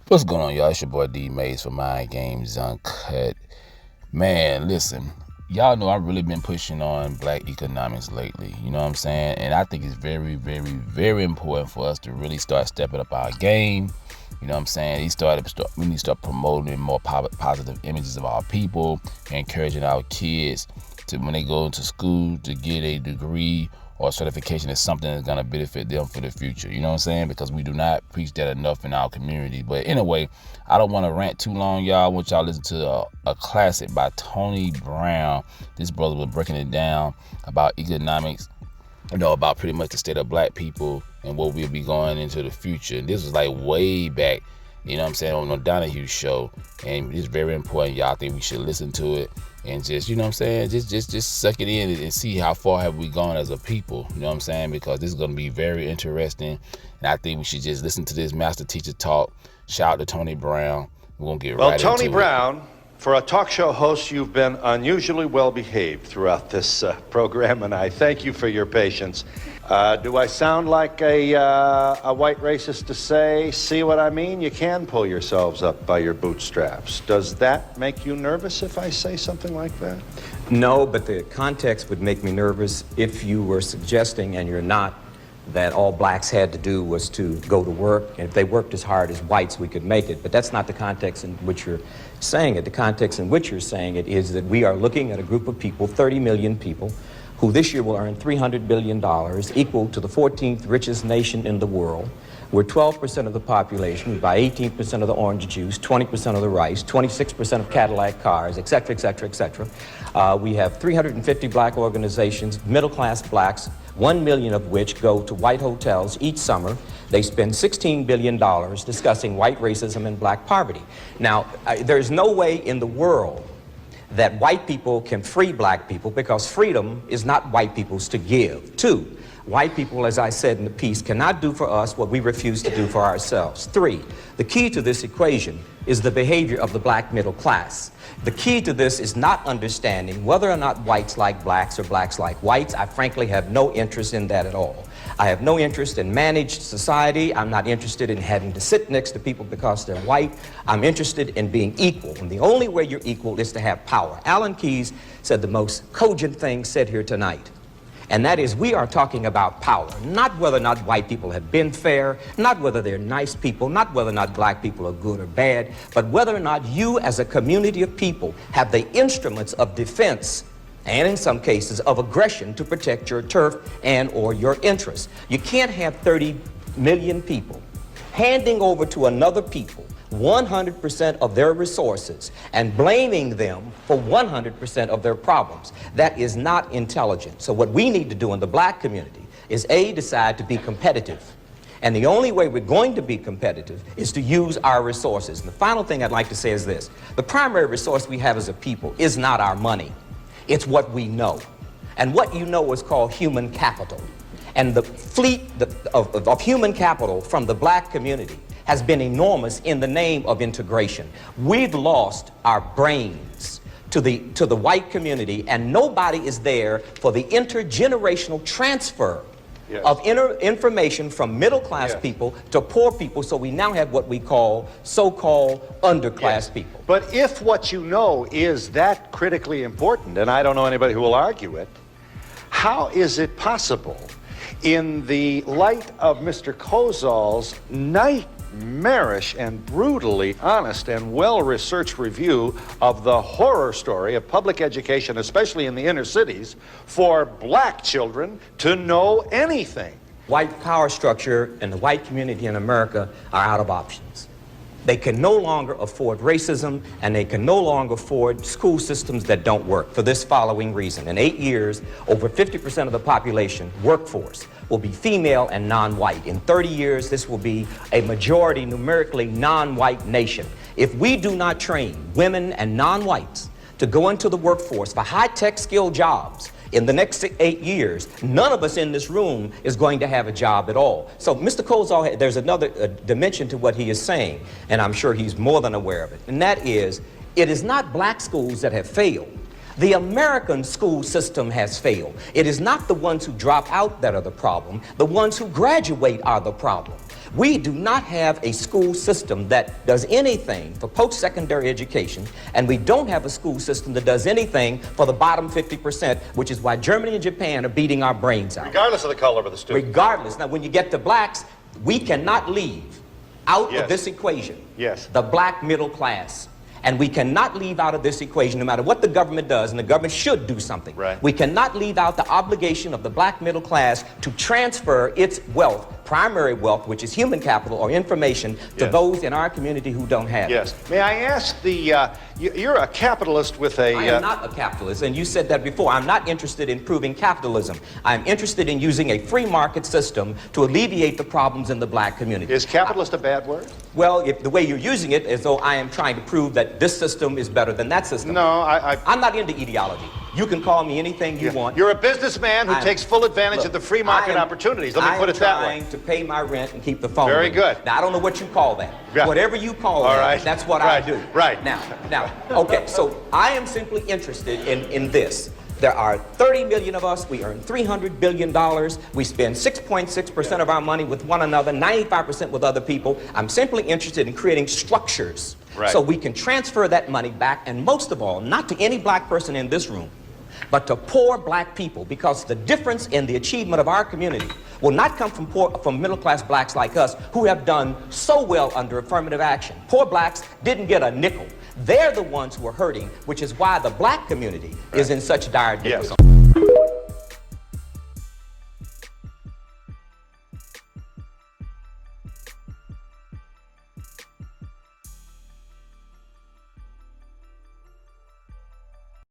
What's going on, y'all? It's your boy D Maze for Mind Games Uncut. Man, listen, y'all know I've really been pushing on black economics lately. You know what I'm saying? And I think it's very, very, very important for us to really start stepping up our game. You know what I'm saying? We need to start promoting more positive images of our people, encouraging our kids to, when they go into school, to get a degree or certification is something that's going to benefit them for the future. You know what I'm saying? Because we do not preach that enough in our community. But anyway, I don't want to rant too long, y'all. I want y'all to listen to a classic by Tony Brown. This brother was breaking it down about economics, about pretty much the state of black people and what we'll be going into the future. And this was like way back, you know what I'm saying, on the Donahue show. And it's very important, y'all. I think we should listen to it and just, you know what I'm saying, just suck it in and see how far have we gone as a people, you know what I'm saying, because this is going to be very interesting. And I think we should just listen to this master teacher talk. Shout out to Tony Brown. We're going to get right into it. Well, Tony Brown, for a talk show host, you've been unusually well behaved throughout this program, and I thank you for your patience. Do I sound like a white racist to say, see what I mean? You can pull yourselves up by your bootstraps. Does that make you nervous if I say something like that? No, but the context would make me nervous if you were suggesting, and you're not, that all blacks had to do was to go to work, and if they worked as hard as whites, we could make it. But that's not the context in which you're saying it. The context in which you're saying it is that we are looking at a group of people, 30 million people, who this year will earn $300 billion, equal to the 14th richest nation in the world. We're 12% of the population. We buy 18% of the orange juice, 20% of the rice, 26% of Cadillac cars, et cetera, et cetera, et cetera. We have 350 black organizations, middle-class blacks, 1 million of which go to white hotels each summer. They spend $16 billion discussing white racism and black poverty. Now, there's no way in the world that white people can free black people, because freedom is not white people's to give. 2, white people, as I said in the piece, cannot do for us what we refuse to do for ourselves. 3, the key to this equation is the behavior of the black middle class. The key to this is not understanding whether or not whites like blacks or blacks like whites. I frankly have no interest in that at all. I have no interest in managed society. I'm not interested in having to sit next to people because they're white. I'm interested in being equal, and the only way you're equal is to have power. Alan Keyes said the most cogent thing said here tonight, and that is, we are talking about power, not whether or not white people have been fair, not whether they're nice people, not whether or not black people are good or bad, but whether or not you as a community of people have the instruments of defense and in some cases of aggression to protect your turf and or your interests. You can't have 30 million people handing over to another people 100% of their resources and blaming them for 100% of their problems. That is not intelligent. So what we need to do in the black community is A, decide to be competitive. And the only way we're going to be competitive is to use our resources. And the final thing I'd like to say is this: the primary resource we have as a people is not our money. It's what we know. And what you know is called human capital. And the fleet of human capital from the black community has been enormous in the name of integration. We've lost our brains to the white community, and nobody is there for the intergenerational transfer of information from middle-class people to poor people, so we now have what we call so-called underclass people. But if what you know is that critically important, and I don't know anybody who will argue it, how is it possible, in the light of Mr. Kozol's nightmarish and brutally honest and well-researched review of the horror story of public education, especially in the inner cities, for black children to know anything? White power structure and the white community in America are out of options. They can no longer afford racism, and they can no longer afford school systems that don't work for this following reason. In 8 years, over 50% of the population workforce will be female and non-white. In 30 years, this will be a majority numerically non-white nation. If we do not train women and non-whites to go into the workforce for high-tech skilled jobs in the next 8 years, none of us in this room is going to have a job at all. So Mr. Kozol, there's another dimension to what he is saying, and I'm sure he's more than aware of it, and that is, it is not black schools that have failed. The American school system has failed. It is not the ones who drop out that are the problem. The ones who graduate are the problem. We do not have a school system that does anything for post-secondary education, and we don't have a school system that does anything for the bottom 50%, which is why Germany and Japan are beating our brains out. Regardless of the color of the student. Regardless. Now, when you get to blacks, we cannot leave out of this equation the black middle class. And we cannot leave out of this equation, no matter what the government does, and the government should do something. Right. We cannot leave out the obligation of the black middle class to transfer its wealth, primary wealth, which is human capital or information, to those in our community who don't have it. May I ask you're a capitalist with a... I am not a capitalist, and you said that before. I'm not interested in proving capitalism. I'm interested in using a free market system to alleviate the problems in the black community. Is capitalist a bad word? Well, if the way you're using it is though I am trying to prove that this system is better than that system. No, I'm not into ideology. You can call me anything you want. You're a businessman who takes full advantage of the free market opportunities. Let me put it that way. I'm trying to pay my rent and keep the phone Very ringing. good. Now, I don't know what you call that. Yeah. Whatever you call that, that's what I do. Right. Now, okay, so I am simply interested in this. There are 30 million of us. We earn $300 billion. We spend 6.6% of our money with one another, 95% with other people. I'm simply interested in creating structures so we can transfer that money back, and most of all, not to any black person in this room, but to poor black people, because the difference in the achievement of our community will not come from middle-class blacks like us who have done so well under affirmative action. Poor blacks didn't get a nickel. They're the ones who are hurting, which is why the black community is in such dire difficulty.